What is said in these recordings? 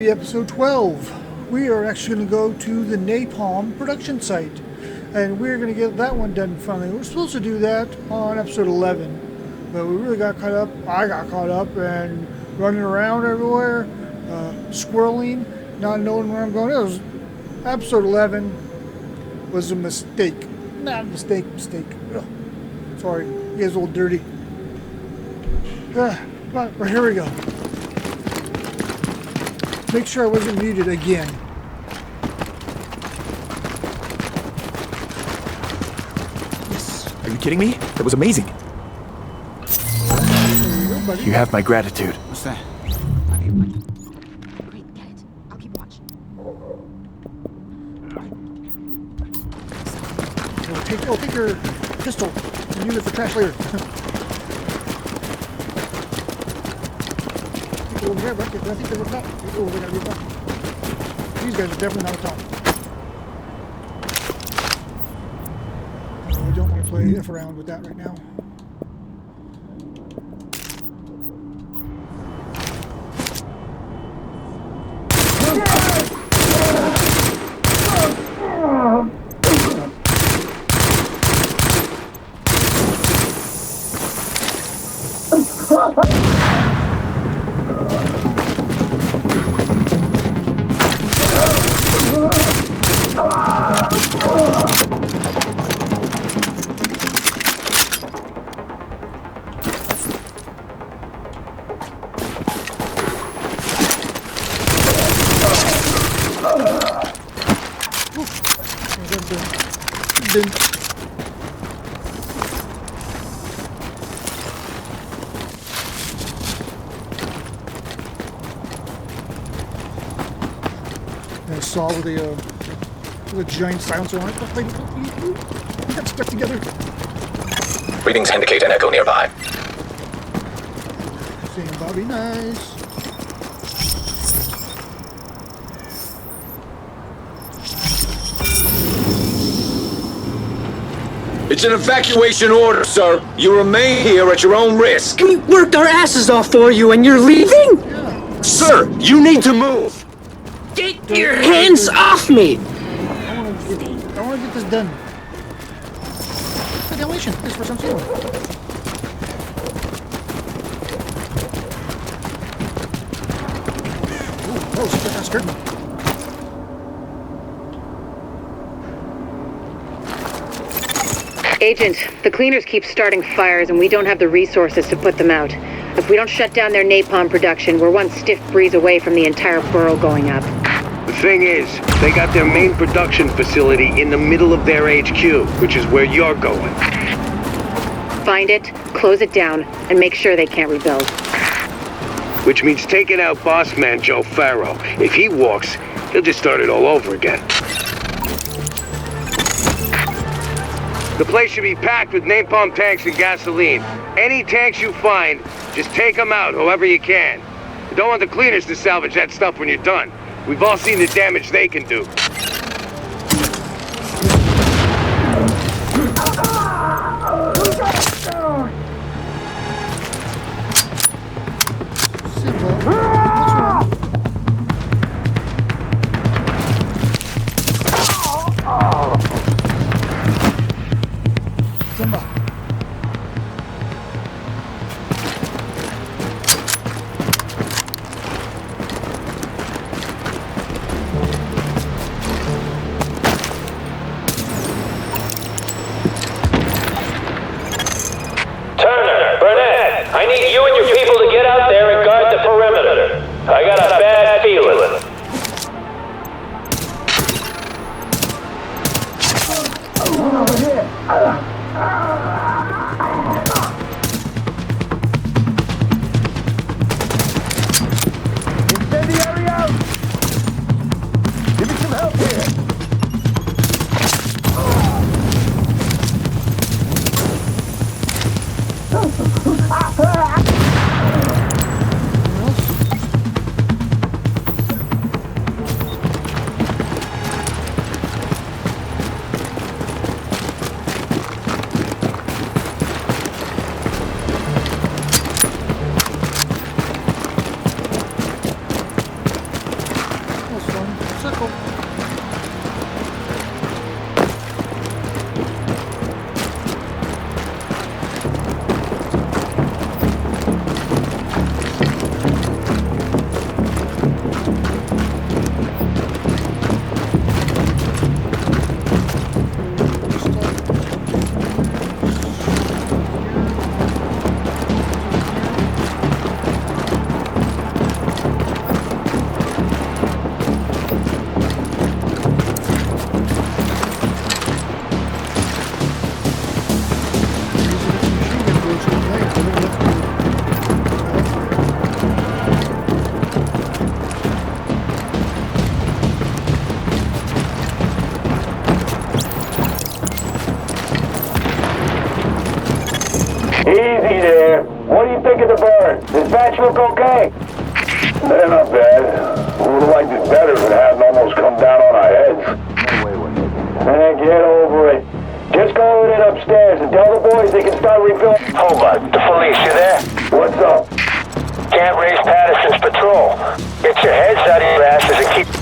Episode 12. We are actually going to go to the Napalm Production Site, and we're going to get that one done finally. We're supposed to do that on episode 11, but we really got caught up. I got caught up and running around everywhere, squirreling, not knowing where I'm going. It was episode 11 was a mistake. Not a mistake. Ugh. Sorry, you guys are a little dirty. But here we go. Make sure I wasn't muted again. Yes. Are you kidding me? That was amazing. You have my gratitude. What's that? Great, get it. I'll keep watch. Take your pistol and use it for trash later. Over here, but I think they're top. Oh, they gotta be top. These guys are definitely not top. I don't want to play F around with that right now. I saw with a giant silencer on it. We got stuck together. Readings indicate an echo nearby. Saying Bobby, nice. It's an evacuation order, sir. You remain here at your own risk. We worked our asses off for you and you're leaving? Yeah. Sir, you need to move. Get your hands off me! I want to get this done. Ventilation. This for some ceiling. Oh, shit, that scared me. Agent, the cleaners keep starting fires and we don't have the resources to put them out. If we don't shut down their napalm production, we're one stiff breeze away from the entire borough going up. The thing is, they got their main production facility in the middle of their HQ, which is where you're going. Find it, close it down, and make sure they can't rebuild. Which means taking out boss man Joe Farrow. If he walks, he'll just start it all over again. The place should be packed with napalm tanks and gasoline. Any tanks you find, just take them out however you can. You don't want the cleaners to salvage that stuff when you're done. We've all seen the damage they can do. Simba. I need you and your people to get out there and guard the perimeter. I got a bad feeling. Over here. Incendiary out! Give me some help here. think of the bird? Does batch look okay? They're not bad. We would have liked it better if it hadn't almost come down on our heads. Get over it. Just go over it upstairs and tell the boys they can start refilling. Hobart, the police, you there? What's up? Can't raise Patterson's patrol. Get your heads out of your asses and keep...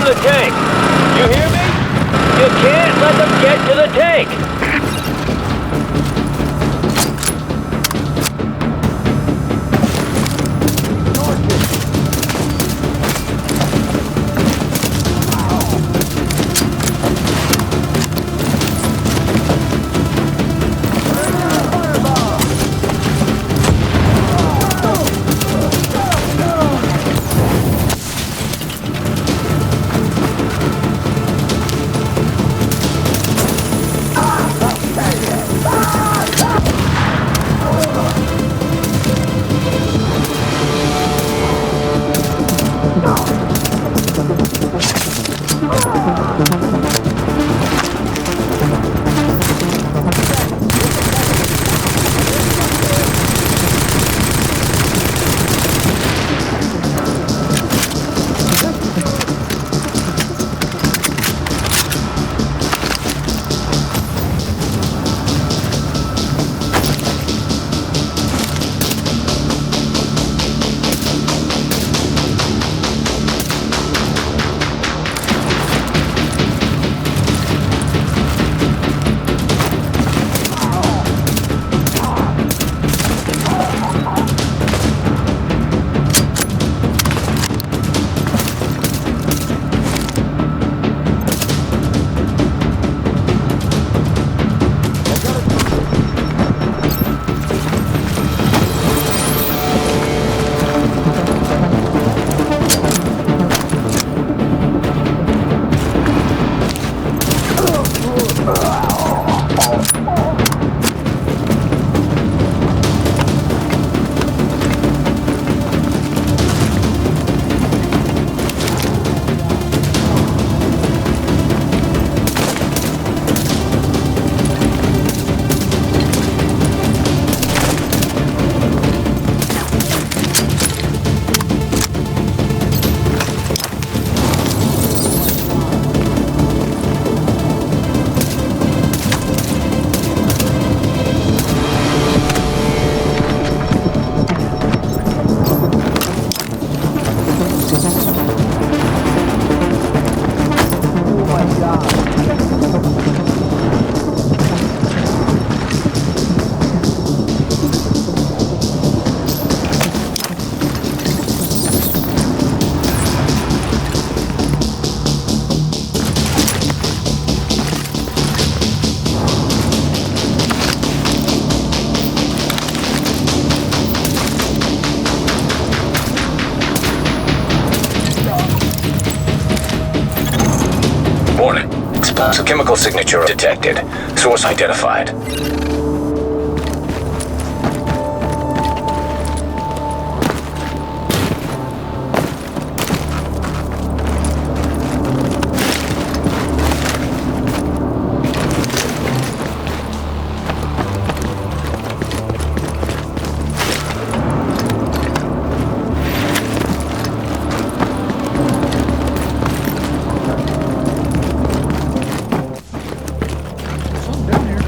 the tank. You hear me? You can't let them get to the tank. Warning. Explosive chemical signature detected. Source identified. Something down here.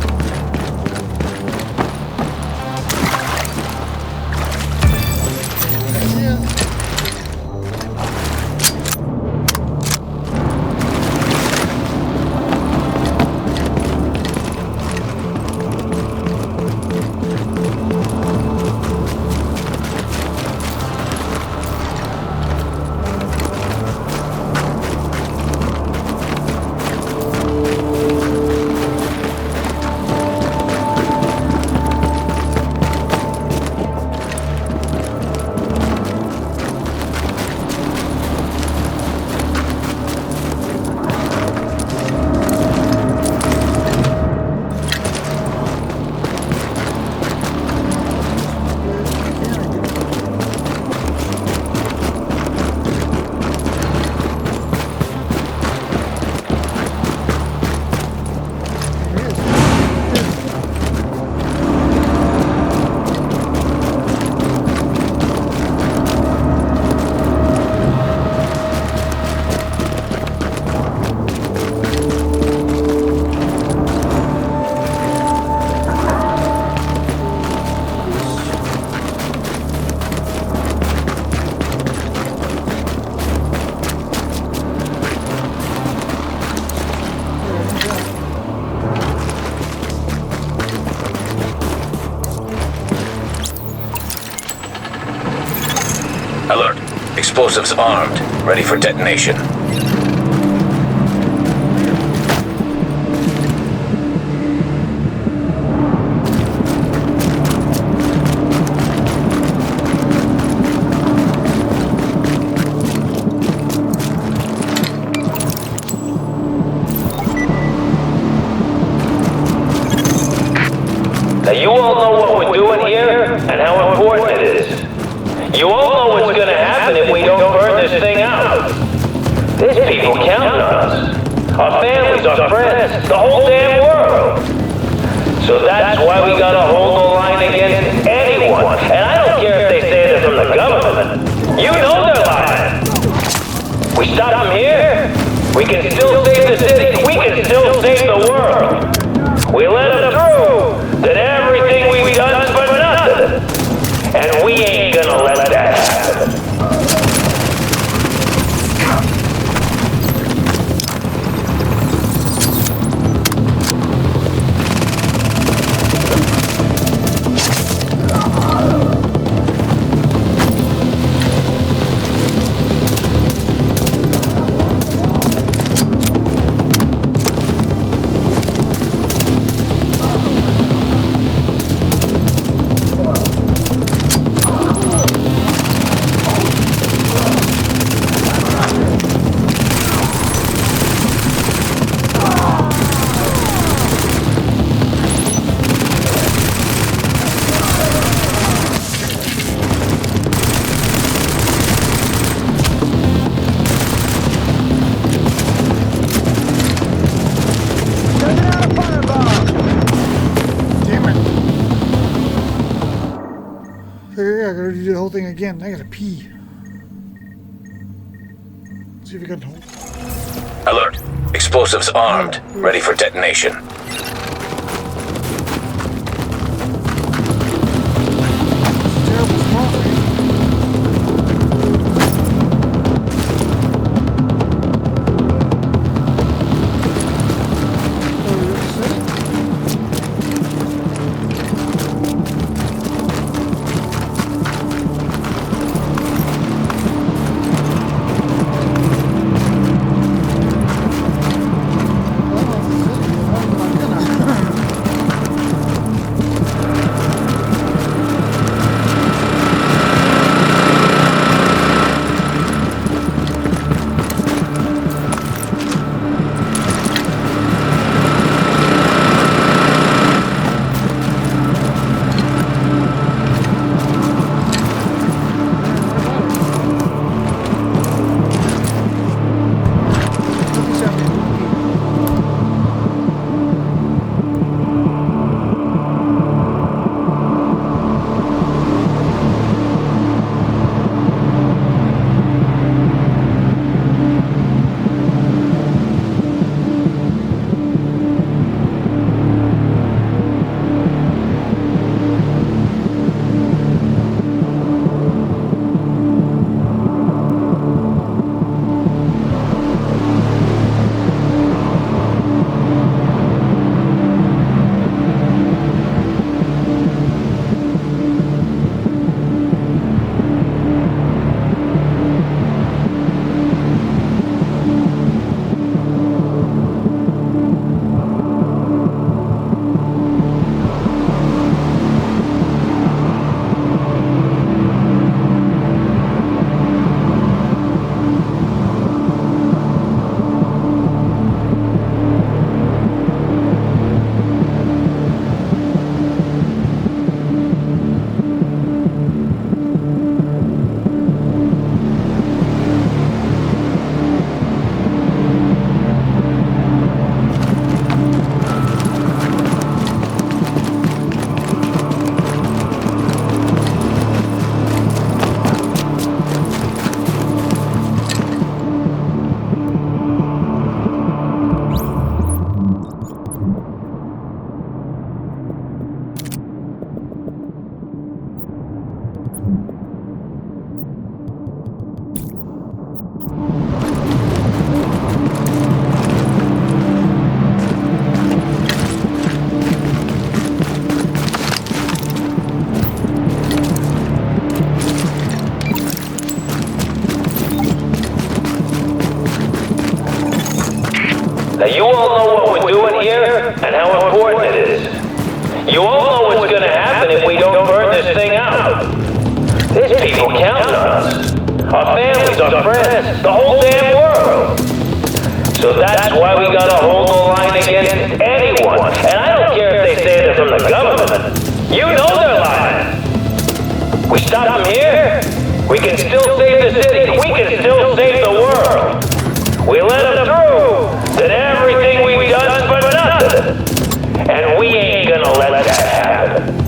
Alert. Explosives armed. Ready for detonation. Now you all know what we're doing here and how important it is. You all know what's gonna happen if we don't burn this thing out. There's people counting on us. Our families, our friends, the whole damn world. So that's why we gotta hold the line against anyone. And I don't care if they say they're from the government. You know they're lying. We stop them here, we can still save the city. We can still save the world. We let them through. That everything we've done's for nothing. And we ain't gonna let that happen. I gotta do the whole thing again. I gotta pee. See if we can hold. Alert. Explosives armed. Ready for detonation. Terrible small thing. You all know what we're doing here and how important it is. You all know what's gonna happen if we don't burn this thing out. There's people counting on us. Our families, our friends, the whole damn world. So that's why we gotta hold the line against anyone. And I don't care if they say they're from the government. You know they're lying. We stop them here, we can still save the city. We can still save the world. We let them through. Then everything we've done's for nothing. And we ain't gonna let that happen.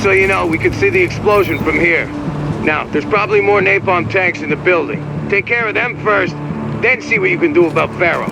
So you know, we can see the explosion from here. Now, there's probably more napalm tanks in the building. Take care of them first, then see what you can do about Pharaoh.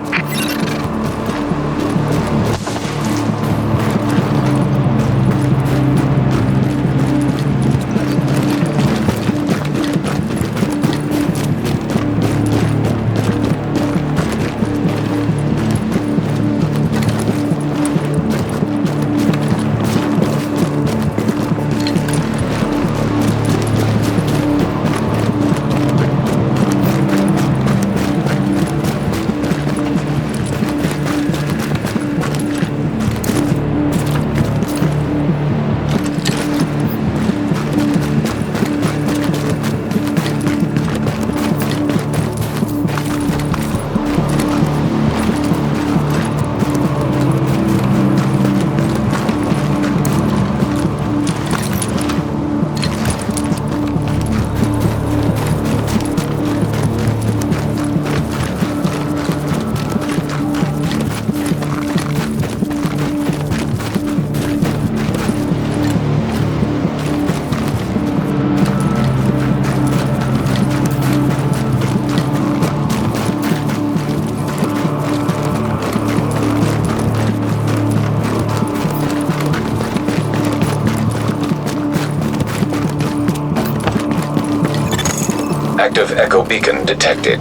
Active echo beacon detected.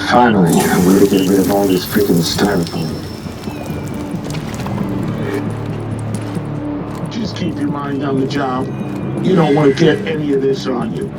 Finally, I'm going to get rid of all this freaking styrofoam. Just keep your mind on the job. You don't want to get any of this on you.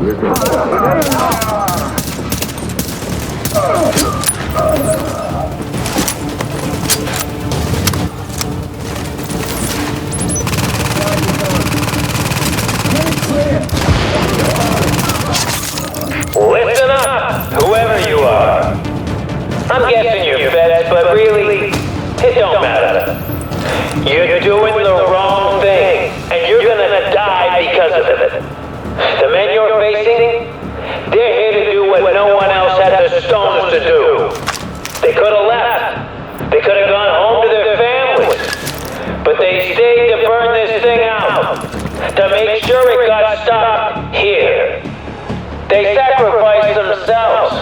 Listen up, whoever you are. I'm guessing you're feds, but really, it don't matter. You're doing the wrong thing, and you're gonna die because of it. The men you're facing, they're here to do what no one else had the stones to do. They could have left. They could have gone home to their families. But they stayed to burn this thing out, to make sure it got stopped here. They sacrificed themselves.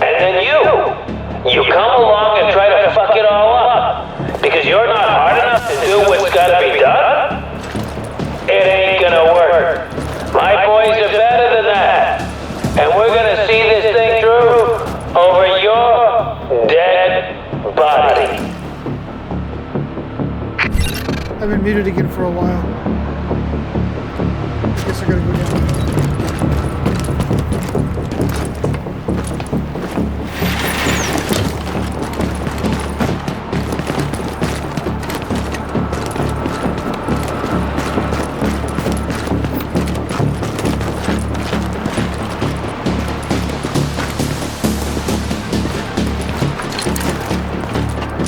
And then you come along and try to fuck it all up. Because you're not hard enough to do what's gotta be done? It ain't gonna work. My boys are better than that. And we're gonna see this thing through over your dead body. I've been muted again for a while. I guess I gotta go down.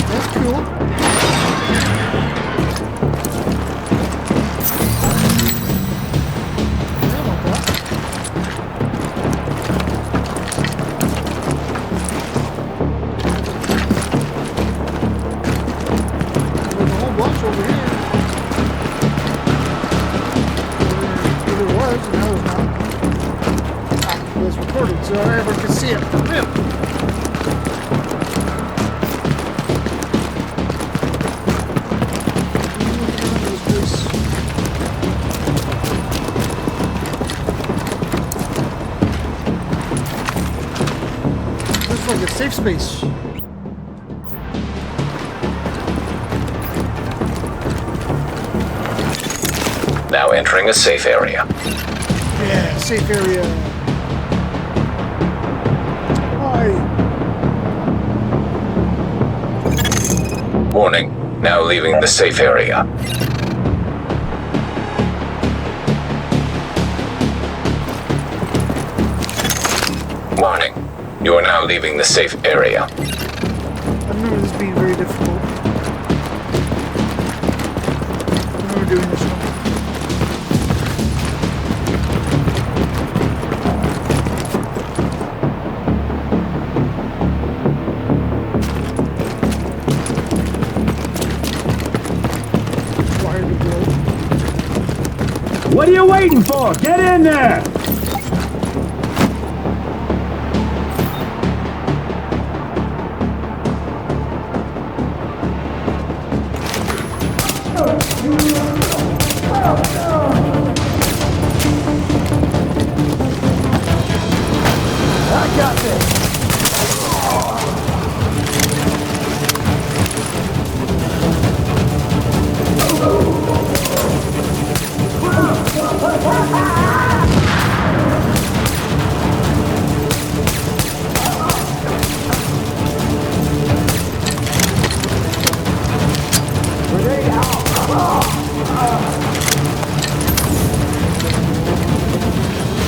That's cool. So everyone can see it from him. Looks like a safe space. Now entering a safe area. Yeah, safe area. Warning, now leaving the safe area. Warning, you are now leaving the safe area. I remember this being very difficult. I remember doing this one. What are you waiting for? Get in there! I got this!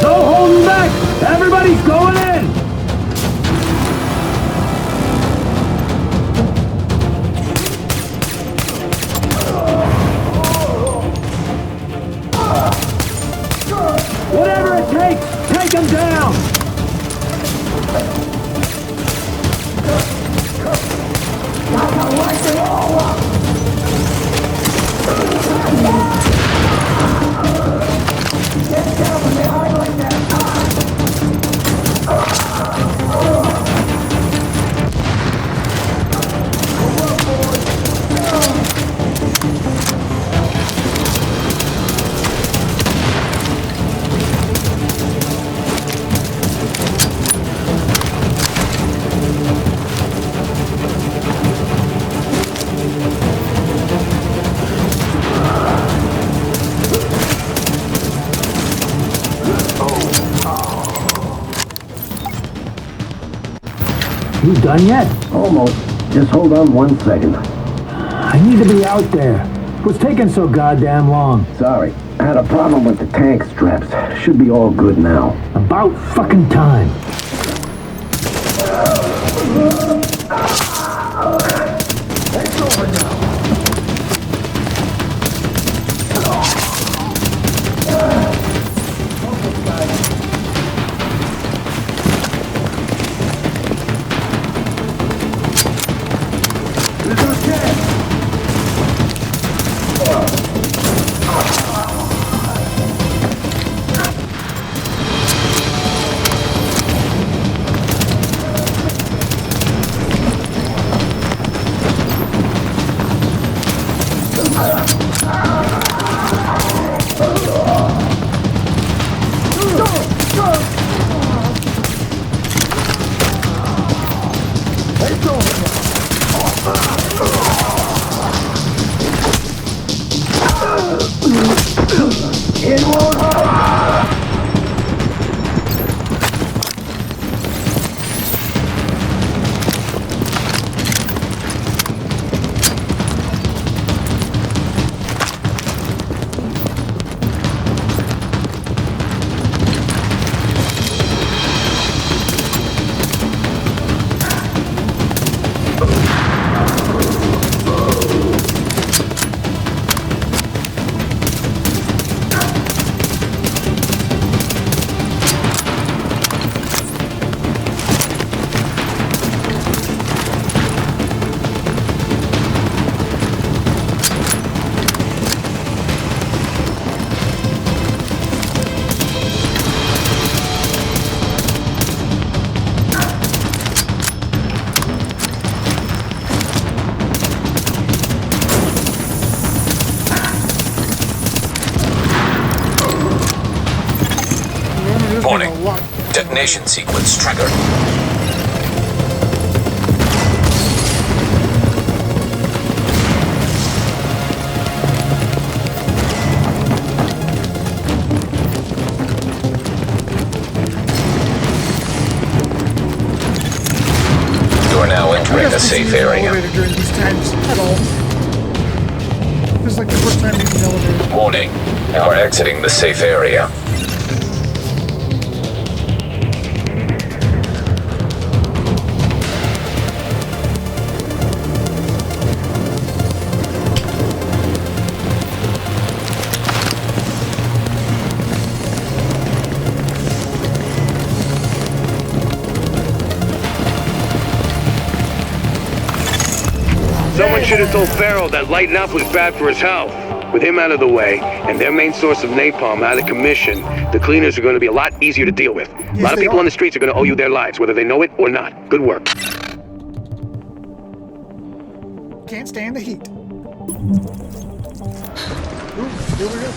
No holding back! Everybody's going in! Whatever it takes, take them down! Gotta light them all up! Get down when they hide like that! You done yet? Almost. Just hold on 1 second. I need to be out there. What's taking so goddamn long? Sorry. I had a problem with the tank straps. Should be all good now. About fucking time. It's over now. Warning. Detonation sequence triggered. You are now entering a safe area. During these times at all. This is like the first time using the elevator. Warning, you are exiting the safe area. Someone should have told Farrell that lighting up was bad for his health. With him out of the way, and their main source of napalm out of commission, the cleaners are going to be a lot easier to deal with. A lot of people on the streets are going to owe you their lives, whether they know it or not. Good work. Can't stand the heat. Ooh, here we go.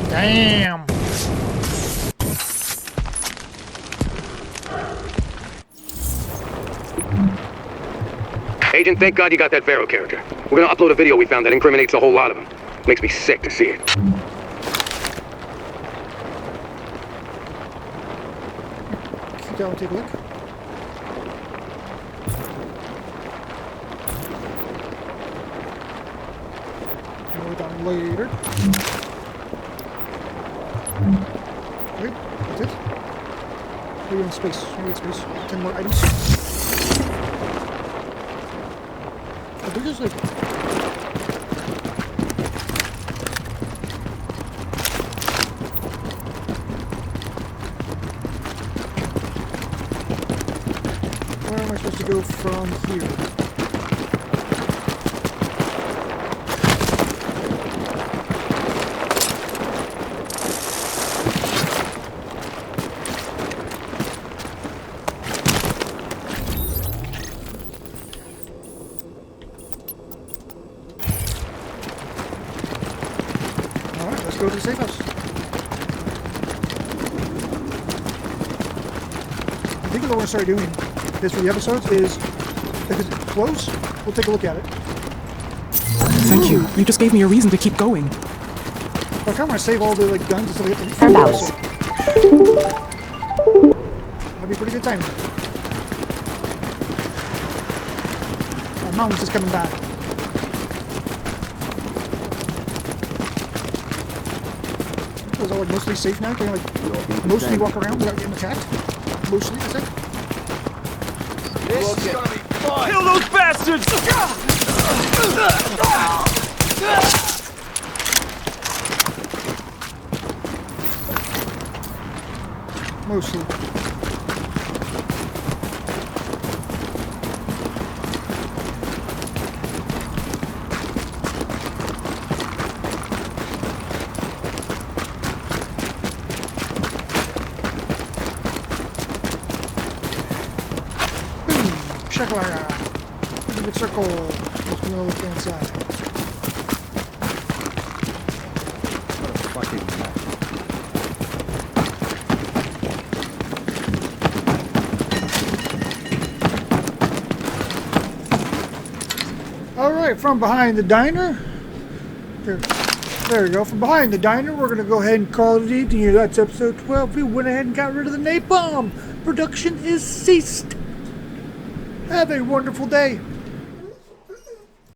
Damn. Agent, thank God you got that Farrell character. We're going to upload a video we found that incriminates a whole lot of them. Makes me sick to see it. Keep down and take a look. More down later. Wait, that's it? We're in space. We're in space. 10 more items. Oh, they're just like... Where am I supposed to go from here? go to the safe house. I think what we're going to start doing is for the episodes is, if it's close, we'll take a look at it. Thank you. You just gave me a reason to keep going. I kind of want to save all the like guns and stuff like that. That'd be pretty good timing. My mom's just coming back. Is all like mostly safe now? Can you like mostly walk around without getting attacked? Mostly, is it? This is gonna be fun. Kill those bastards! Mostly. Shakalaka. Big circle. Just gonna look inside. Alright, from behind the diner. There we go. From behind the diner, we're gonna go ahead and call it evening here. That's episode 12. We went ahead and got rid of the napalm. Production is ceased. Have a wonderful day.